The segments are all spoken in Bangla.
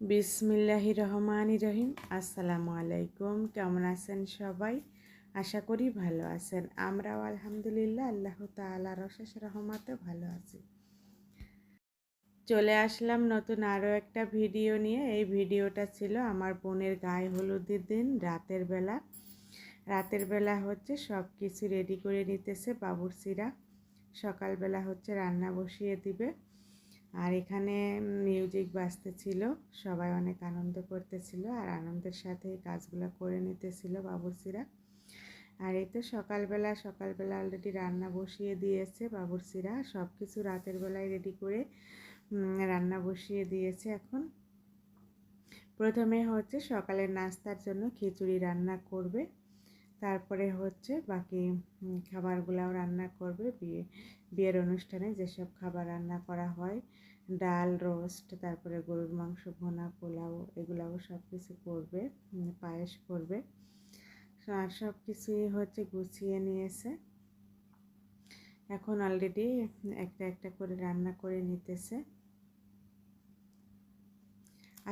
বিসমিল্লাহির রহমানির রহিম। আসসালামু আলাইকুম। কেমন আছেন সবাই? আশা করি ভালো আছেন। আমরাও আলহামদুলিল্লাহ আল্লাহ তাআলার অশেষ রহমতে ভালো আছি। চলে আসলাম নতুন আরও একটা ভিডিও নিয়ে। এই ভিডিওটা ছিল আমার বোনের গায়ে হলুদের দিন রাতের বেলা হচ্ছে সব কিছু রেডি করে নিতেছে বাবুর্চিরা। সকালবেলা হচ্ছে রান্না বসিয়ে দিবে। আর এখানে মিউজিক বাজতেছিল, সবাই অনেক আনন্দ করতেছিল আর আনন্দের সাথে এই কাজগুলো করে নিতেছিল বাবুর্চিরা। আর এই তো সকালবেলা অলরেডি রান্না বসিয়ে দিয়েছে বাবুর্চিরা। সব কিছু রাতের বেলায় রেডি করে রান্না বসিয়ে দিয়েছে। এখন প্রথমে হচ্ছে সকালের নাস্তার জন্য খিচুড়ি রান্না করবে, তারপরে হচ্ছে বাকি খাবারগুলাও রান্না করবে। বিয়ের অনুষ্ঠানে যেসব খাবার রান্না করা হয়, ডাল, রোস্ট, তারপরে গরুর মাংস ভুনা, পোলাও, এগুলাও সব কিছু করবে, পায়েস করবে। আর সব কিছুই হচ্ছে গুছিয়ে নিয়েছে। এখন অলরেডি একটা একটা করে রান্না করে নিতেছে।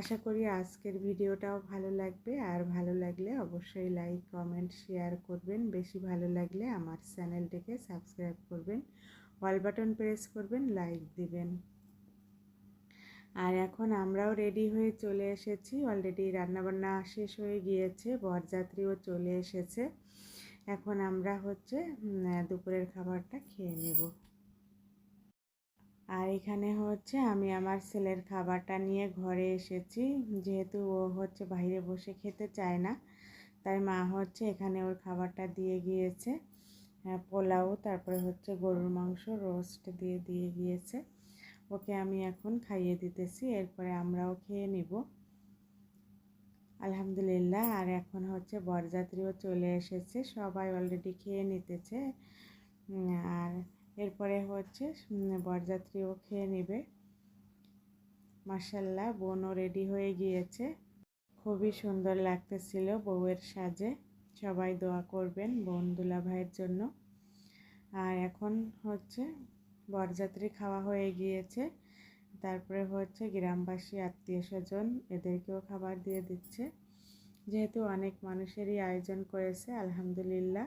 আশা করি আজকের ভিডিওটাও ভালো লাগবে, আর ভালো লাগলে অবশ্যই লাইক, কমেন্ট, শেয়ার করবেন। বেশি ভালো লাগলে আমার চ্যানেলটিকে সাবস্ক্রাইব করবেন, অল বাটন প্রেস করবেন, লাইক দিবেন। আর এখন আমরাও রেডি হয়ে চলে এসেছি। অলরেডি রান্নাবান্না শেষ হয়ে গিয়েছে, বরযাত্রীও চলে এসেছে। এখন আমরা হচ্ছে দুপুরের খাবারটা খেয়ে নেব। আর এখানে হচ্ছে আমি আমার ছেলের খাবারটা নিয়ে ঘরে এসেছি, যেহেতু ও হচ্ছে বাইরে বসে খেতে চায় না, তাই মা হচ্ছে এখানে ওর খাবারটা দিয়ে গিয়েছে। পোলাও, তারপরে হচ্ছে গরুর মাংস রোস্ট দিয়ে গিয়েছে। ওকে আমি এখন খাইয়ে দিতেছি, এরপরে আমরাও খেয়ে নিব আলহামদুলিল্লাহ। আর এখন হচ্ছে বরযাত্রীও চলে এসেছে, সবাই অলরেডি খেয়ে নিতেছে। আর এরপরে হচ্ছে বরযাত্রীও খেয়ে নেবে। মাশাআল্লাহ, বোনও রেডি হয়ে গিয়েছে, খুবই সুন্দর লাগতেছিল বউয়ের সাজে। সবাই দোয়া করবেন বোন দুলাভাইয়ের জন্য। আর এখন হচ্ছে বরযাত্রী খাওয়া হয়ে গিয়েছে, তারপরে হচ্ছে গ্রামবাসী, আত্মীয় স্বজন, এদেরকেও খাবার দিয়ে দিচ্ছে, যেহেতু অনেক মানুষেরই আয়োজন করেছে আলহামদুলিল্লাহ।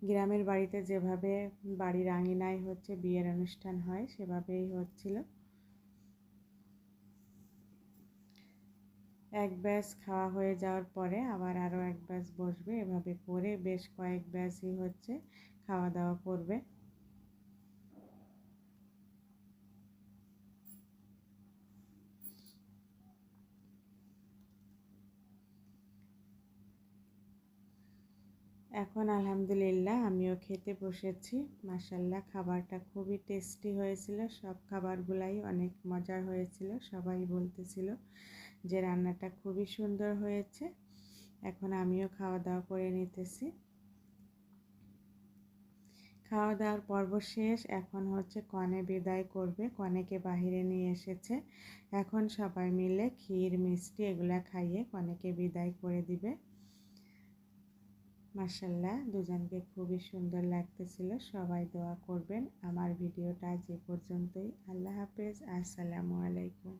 গ্রামের বাড়িতে যেভাবে বাড়ির আঙিনায় হচ্ছে বিয়ের অনুষ্ঠান হয়, সেভাবেই হচ্ছিল। এক ব্যাচ খাওয়া হয়ে যাওয়ার পরে আবার আরও এক ব্যাচ বসবে, এভাবে করে বেশ কয়েক ব্যাচই হচ্ছে খাওয়া দাওয়া করবে। এখন আলহামদুলিল্লাহ আমিও খেতে বসেছি। মাশাআল্লাহ, খাবারটা খুবই টেস্টি হয়েছিল, সব খাবারগুলাই অনেক মজার হয়েছিল। সবাই বলতেছিল যে রান্নাটা খুবই সুন্দর হয়েছে। এখন আমিও খাওয়া দাওয়া করে নিতেছি। খাওয়া দাওয়ার পর্ব শেষ। এখন হচ্ছে কনে বিদায় করবে, কনেকে বাহিরে নিয়ে এসেছে। এখন সবাই মিলে ক্ষীর, মিষ্টি এগুলা খাইয়ে কনেকে বিদায় করে দিবে। মাশাআল্লাহ, দুজনকে খুবই সুন্দর লাগতেছিল। সবাই দোয়া করবেন। আমার ভিডিওটা আজ এ পর্যন্তই। আল্লাহ হাফেজ, আসসালামু আলাইকুম।